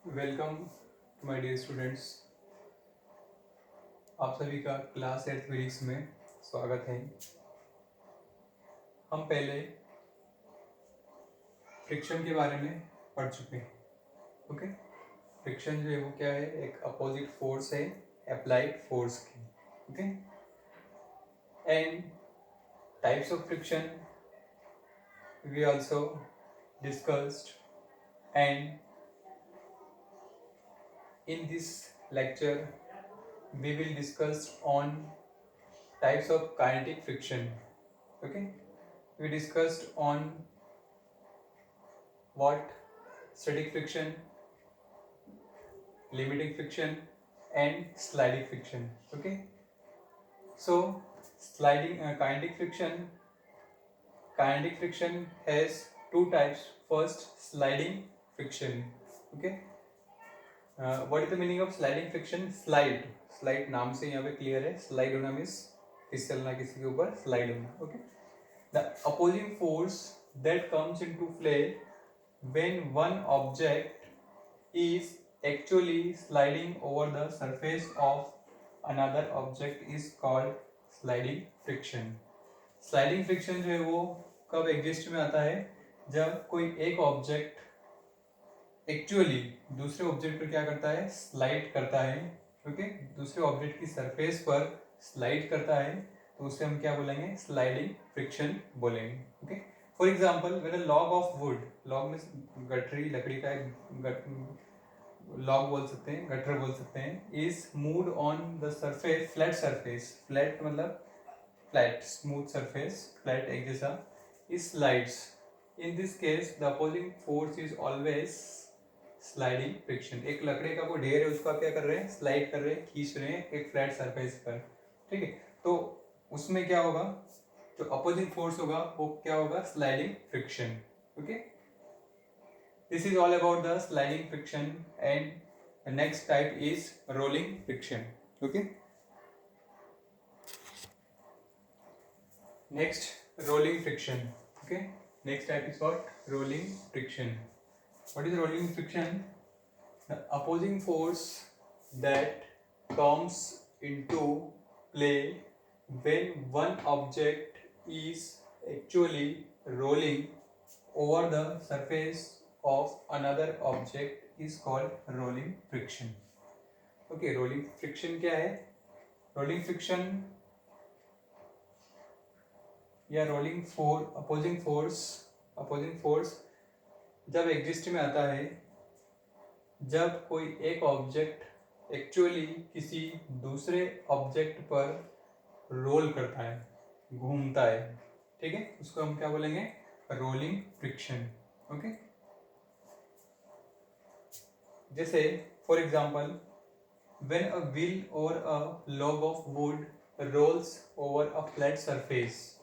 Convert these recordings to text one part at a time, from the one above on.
Welcome to my dear students. आप सभी का क्लास 8 फिजिक्स में स्वागत है। हम पहले फ्रिक्शन के बारे में पढ़ चुके हैं। ओके, फ्रिक्शन जो है वो क्या है, एक अपोजिट फोर्स है अप्लाइड फोर्स की। Okay, and types of friction we also discussed, and in this lecture we will discuss on types of kinetic friction. Okay, we discussed on what static friction, limiting friction and sliding friction. Okay, so sliding kinetic friction has two types. First, sliding friction. Okay, what is the meaning of sliding friction? Slide नाम से यहाँ पे clear है, slide होना means फिसलना, किसी के ऊपर slide होना. Okay, the opposing force that comes into play when one object is actually sliding over the surface of another object is called sliding friction. Sliding friction जो है वो कब एग्जिस्ट में आता है? जब कोई एक ऑब्जेक्ट एक्चुअली दूसरे ऑब्जेक्ट पर क्या करता है, स्लाइड करता है. ओके, दूसरे ऑब्जेक्ट की सरफेस पर स्लाइड करता है, तो उसे हम क्या बोलेंगे? स्लाइडिंग फ्रिक्शन बोलेंगे. Okay, for example when a log of would, log में गठरी, लकड़ी का एक लॉग बोल सकते हैं, गट्ठर बोल सकते हैं, is moved on the surface, flat surface, flat मतलब फ्लैट, स्मूथ सरफेस, फ्लैट एक जैसा, is slides. In this case the opposing force is always sliding friction. एक लकड़ी का वो ढेर है, उसको आप क्या कर रहे हैं? स्लाइड कर रहे हैं, खींच रहे हैं एक फ्लैट सरफेस पर. ठीक है, तो उसमें क्या होगा? जो अपोजिंग फोर्स होगा वो क्या होगा? Sliding friction. Okay, this is all about the sliding friction. And the next type is rolling friction. Okay, next rolling friction. Okay, next type is what? Rolling friction. What is rolling friction? The opposing force that comes into play when one object is actually rolling over the surface of another object is called rolling friction. Okay, rolling friction क्या है? rolling friction या rolling opposing force जब exist में आता है जब कोई एक ऑब्जेक्ट एक्चुअली किसी दूसरे ऑब्जेक्ट पर रोल करता है, घूमता है. ठीक है, उसको हम क्या बोलेंगे? Rolling friction. ओके, जैसे for example when a wheel or a log of wood rolls over a flat surface,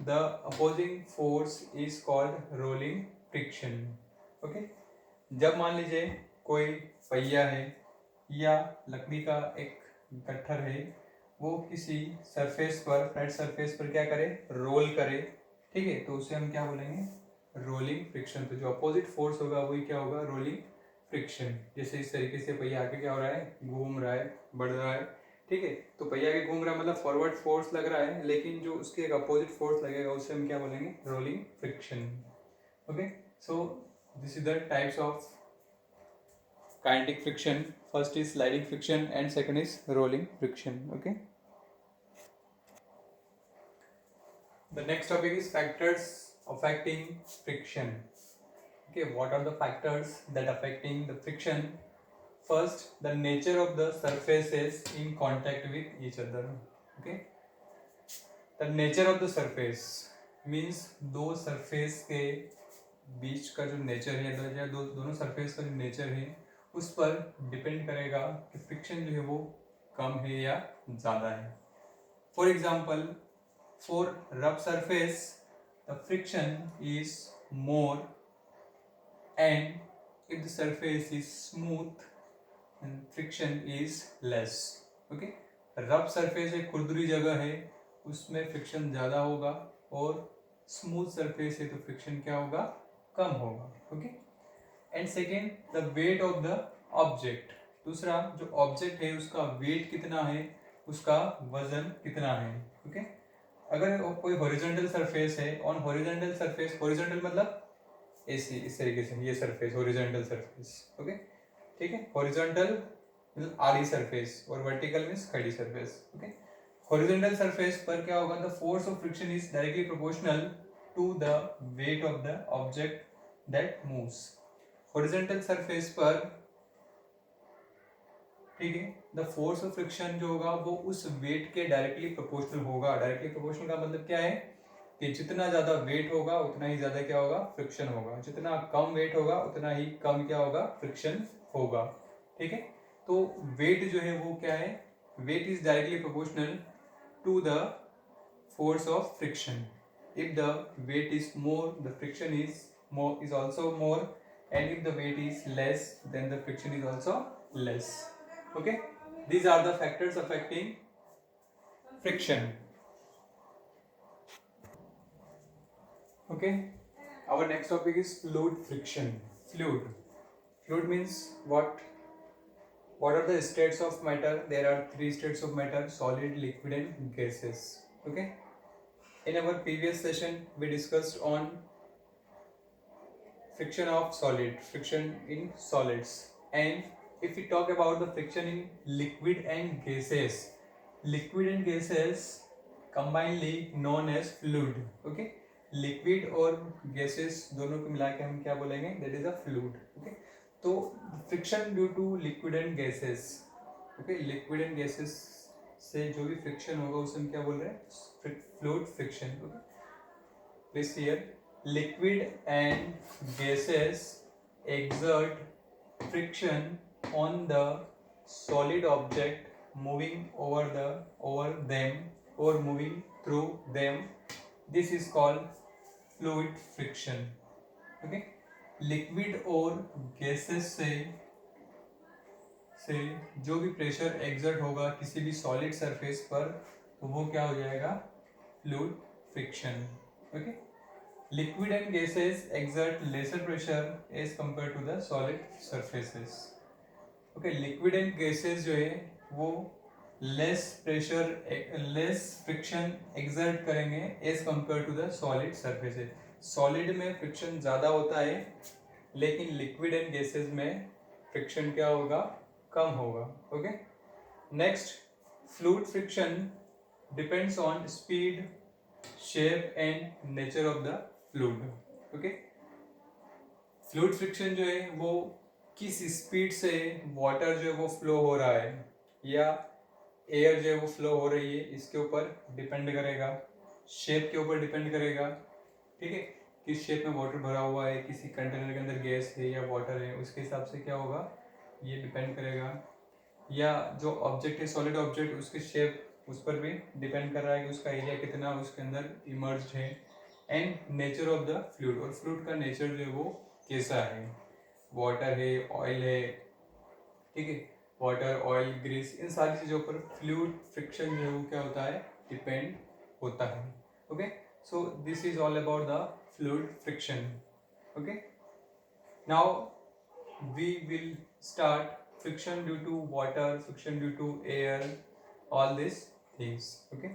the opposing force is called rolling friction. Okay, जब मान लीजिए कोई पहिया है या लकड़ी का एक गट्ठर है, वो किसी सरफेस पर, फ्लैट सरफेस पर क्या करे? रोल करे. ठीक है, तो उसे हम क्या बोलेंगे? Rolling friction. तो जो अपोजिट फोर्स होगा वही क्या होगा? Rolling friction. जैसे इस तरीके से पहिया आगे क्या हो रहा है? घूम रहा है, बढ़ रहा है. ठीक है, तो पहिया के घूम रहा है मतलब फॉरवर्ड फोर्स लग रहा है, लेकिन जो उसके एक अपोजिट फोर्स लगेगा उसे हम क्या बोलेंगे? Rolling friction. Okay, so this is the types of kinetic friction. First is sliding friction and second is rolling friction. Okay, the next topic is factors affecting friction. Okay, what are the factors that affecting the friction? First, the nature of the surfaces in contact with each other. Okay, the nature of the surface means दो surface के बीच का जो nature है, या दोनों surface का जो nature है उस पर डिपेंड करेगा कि फ्रिक्शन जो है वो कम है या ज़्यादा है. For example, for rough surface the friction is more, and if the surface is smooth friction is less. Okay, rough surface है, खुरदुरी जगह है, उसमें फ्रिक्शन ज़्यादा होगा, और स्मूथ सरफेस है तो फ्रिक्शन क्या होगा? कम होगा. Okay, and second the weight of the object, दूसरा जो ऑब्जेक्ट है उसका वेट कितना है, उसका वजन कितना है। ओके, अगर कोई हॉरिजॉन्टल सरफेस है, ऑन हॉरिजॉन्टल सरफेस, हॉरिजॉन्टल मतलब ऐसी इस तरीके से ये सरफेस हॉरिजॉन्टल सरफेस। ओके, ठीक है, हॉरिजॉन्टल मतलब आड़ी सरफेस और वर्टिकल मीन्स खड़ी सरफेस। ओके, हॉरिजॉन्टल सरफेस पर क्या होगा, the force of friction is directly proportional to the weight of the object that moves. Horizontal surface पर, ठीक है, द फोर्स ऑफ फ्रिक्शन जो होगा वो उस वेट के डायरेक्टली प्रोपोर्शनल होगा। डायरेक्टली प्रोपोर्शनल का मतलब क्या है कि जितना ज्यादा वेट होगा उतना ही ज्यादा क्या होगा, फ्रिक्शन होगा। जितना कम वेट होगा उतना ही कम क्या होगा, फ्रिक्शन होगा। ठीक है, तो वेट जो है वो क्या है, weight is directly proportional to the force of friction. If the weight is more, the friction is also more, and if the weight is less, then the friction is also less. Okay, these are the factors affecting friction. Okay, our next topic is fluid friction. Fluid means what are the states of matter? There are three states of matter: solid, liquid and gases. Okay, in our previous session we discussed on friction in solids, and if we talk about the friction in liquid and gases combinedly known as fluid. Okay, liquid और gases दोनों को मिला के हम क्या बोलेंगे, that is a fluid. Okay, तो friction due to liquid and gases, okay, liquid and gases से जो भी फ्रिक्शन होगा उसे हम क्या बोल रहे हैं, fluid friction. Okay, please here, liquid and gases exert friction on the solid object moving over them or moving through them. This is called fluid friction. Okay, liquid और gases से जो भी प्रेशर एग्जर्ट होगा किसी भी solid surface पर, तो वो क्या हो जाएगा, fluid friction. Okay, liquid and gases exert lesser pressure as compared to the solid surfaces. Okay, liquid and gases जो है वो less pressure, less friction exert करेंगे as compared to the solid surfaces. Solid में friction ज़्यादा होता है, लेकिन liquid and gases में friction क्या होगा, कम होगा। Okay, next, fluid friction depends on speed, shape and nature of the fluid. Okay, fluid friction जो है वो किस स्पीड से वाटर जो है वो फ्लो हो रहा है या एयर जो है वो फ्लो हो रही है, इसके ऊपर डिपेंड करेगा। शेप के ऊपर डिपेंड करेगा, ठीक है, किस शेप में वाटर भरा हुआ है, किसी कंटेनर के अंदर गैस है या वाटर है, उसके हिसाब से क्या होगा, ये डिपेंड करेगा। या जो ऑब्जेक्ट है, सॉलिड ऑब्जेक्ट, उसके शेप उस पर भी डिपेंड कर रहा है कि उसका एरिया कितना उसके अंदर इमर्ज है। And nature of the fluid, और फ्लूइड का नेचर जो है वो कैसा है, वाटर है, ऑयल है, ठीक है, वाटर, ऑयल, ग्रीस, इन सारी चीज़ों पर फ्लूइड फ्रिक्शन जो है वो क्या होता है, डिपेंड होता है। Okay, so this is all about the fluid friction. Okay, now we will start friction due to water, friction due to air, all these things. Okay,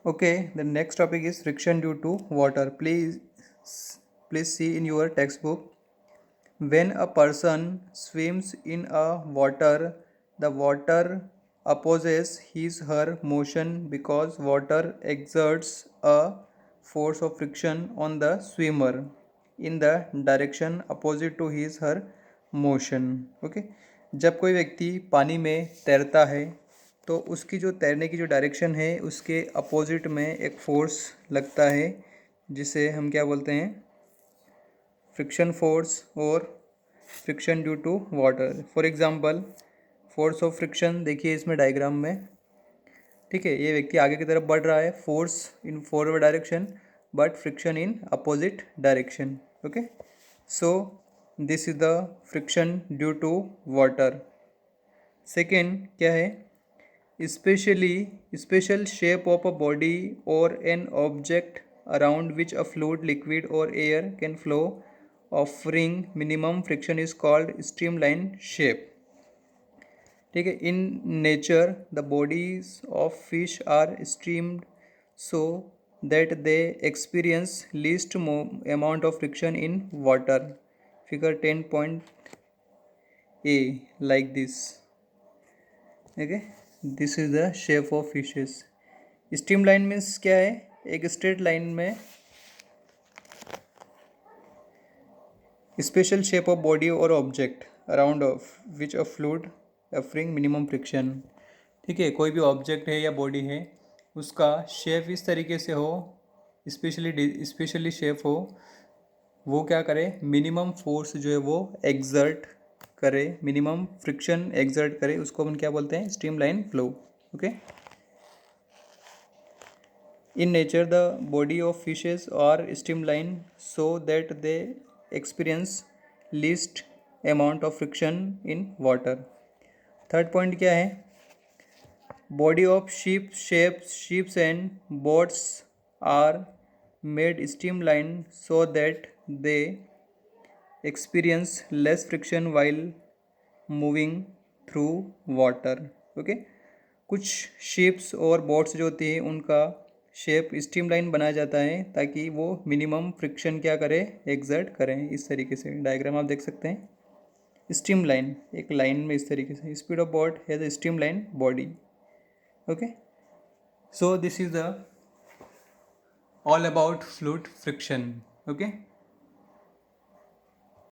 Okay, the next topic is friction due to water. Please see in your textbook. When a person swims in a water, the water opposes her motion because water exerts a force of friction on the swimmer in the direction opposite to her motion. Okay, जब कोई व्यक्ति पानी में तैरता है तो उसकी जो तैरने की जो डायरेक्शन है उसके अपोजिट में एक फोर्स लगता है जिसे हम क्या बोलते हैं, फ्रिक्शन फोर्स और friction due to water. For example, force of friction देखिए इसमें डायग्राम में, ठीक है, ये व्यक्ति आगे की तरफ बढ़ रहा है, force in forward direction but friction in opposite direction. Okay, so this is the friction due to water. Second क्या है, special shape of a body or an object around which a fluid, liquid, or air can flow, offering minimum friction is called streamline shape. ठीक है. In nature, the bodies of fish are streamed so that they experience least amount of friction in water. Figure 10.a like this. Okay, this is the shape of fishes. Streamline means क्या है? एक straight line में special shape of body और object around of which a fluid offering minimum friction. ठीक है, कोई भी object है या बॉडी है, उसका शेप इस तरीके से हो, स्पेशली शेप हो, वो क्या करे, मिनिमम फोर्स जो है वो एक्सर्ट करे, मिनिमम फ्रिक्शन एक्सर्ट करे, उसको हम क्या बोलते हैं, streamline flow. Okay. In nature, the body of fishes are streamlined so that they experience least amount of friction in water. Third point क्या है? Body of ships and boats are made streamlined so that they experience less friction while moving through water. Okay. कुछ ships और boats जो होती हैं उनका shape streamline बनाया जाता है ताकि वो मिनिमम फ्रिक्शन क्या करे, एक्सर्ट करें. इस तरीके से डायग्राम आप देख सकते हैं. स्ट्रीमलाइन एक लाइन में इस तरीके से. Speed of boat has a streamline body. Okay. So this is the all about fluid friction. Okay.